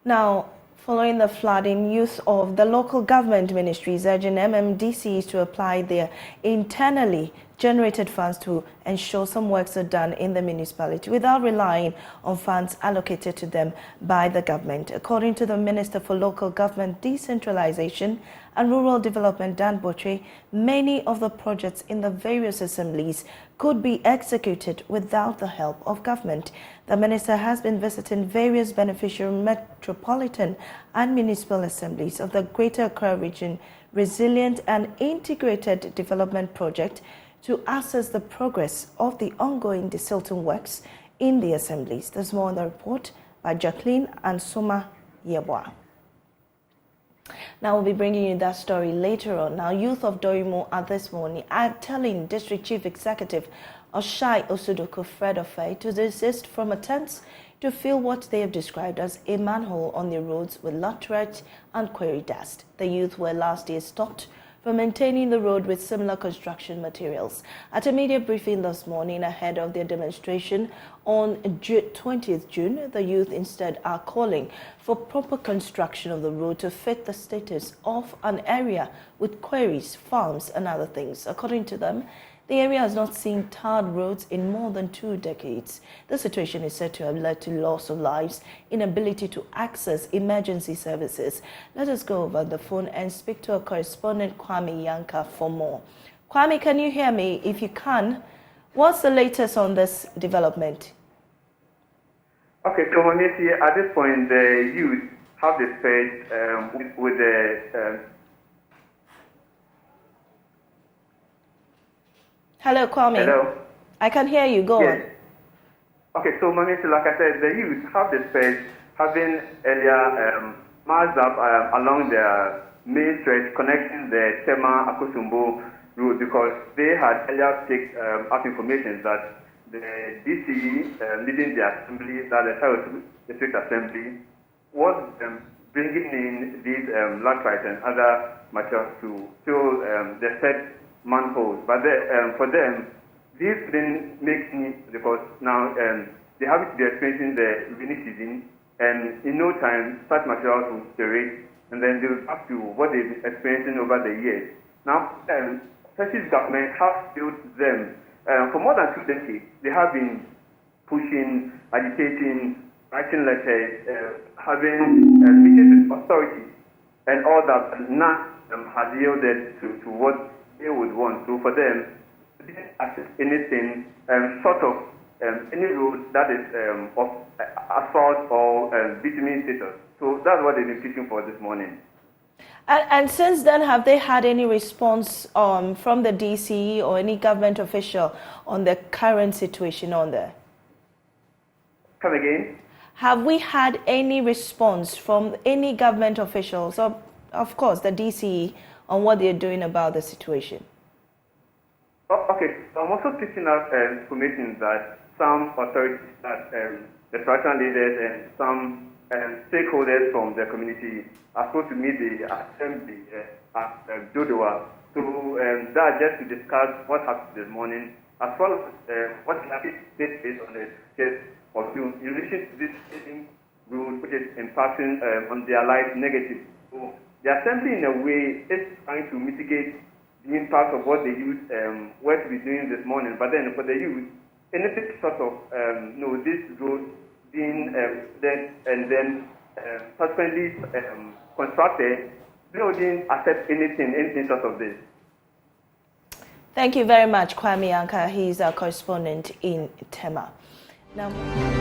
Now, following the flooding, youth of the local government ministries urging MMDCs to apply their internally generated funds to ensure some works are done in the municipality without relying on funds allocated to them by the government. According to the Minister for Local Government Decentralization and Rural Development, Dan Botwe, many of the projects in the various assemblies could be executed without the help of government. The minister has been visiting various beneficial metropolitan and municipal assemblies of the Greater Accra Region Resilient and Integrated Development Project to assess the progress of the ongoing desilting works in the assemblies. There's more on the report by Jacqueline and Soma Yeboah. Now we'll be bringing you that story later on. Now, youth of Doryumu at this morning are telling District Chief Executive Oshai Osudoku Fred Ofei to desist from attempts to fill what they have described as a manhole on their roads with laterite and quarry dust. The youth were last year stopped for maintaining the road with similar construction materials. At a media briefing this morning ahead of their demonstration on 20th June, the youth instead are calling for proper construction of the road to fit the status of an area with quarries, farms and other things. According to them, the area has not seen tarred roads in more than 2 decades. The situation is said to have led to loss of lives, inability to access emergency services. Let us go over the phone and speak to our correspondent Kwame Yanka for more. Kwame, can you hear me? If you can, what's the latest on this development? Okay, so Monesi, at this point, the youth have dispersed with the... Hello, Kwame. Hello. I can hear you. Go on. Okay, so Monesi, like I said, the youth have dispersed, having earlier marched up along the main stretch connecting the Tema Akosumbo road because they had earlier picked up information that the DCE leading the assembly, that the South District Assembly, was bringing in these laterite and other materials to fill the said manholes. But for them, this didn't make sense because now they have to be experiencing the rainy season, and in no time, such materials will deteriorate, and then they will back to what they've been experiencing over the years. Now, Texas government has built them. For more than 2 decades, they have been pushing, agitating, writing letters, having meetings with authorities, and all that, and none has yielded to what they would want. So for them, they didn't accept anything short of any road that is of asphalt or bitumen status. So that's what they've been pushing for this morning. And since then, have they had any response from the DCE or any government official on the current situation on there? Come again? Have we had any response from any government officials, or of course the DCE, on what they're doing about the situation? Okay, so I'm also picking up information that some authorities, that the traditional leaders and some stakeholders from the community are supposed to meet the assembly at Dodowa. So that just to discuss what happened this morning, as well as what happened based on the case of June in relation to this road, which is impacting on their lives negatively. So the assembly, in a way, is trying to mitigate the impact of what the youth were to be doing this morning. But then for the youth, anything sort of, this road being then subsequently constructed, they didn't accept anything sort of this. Thank you very much, Kwame Yanka. He's our correspondent in Tema. Now.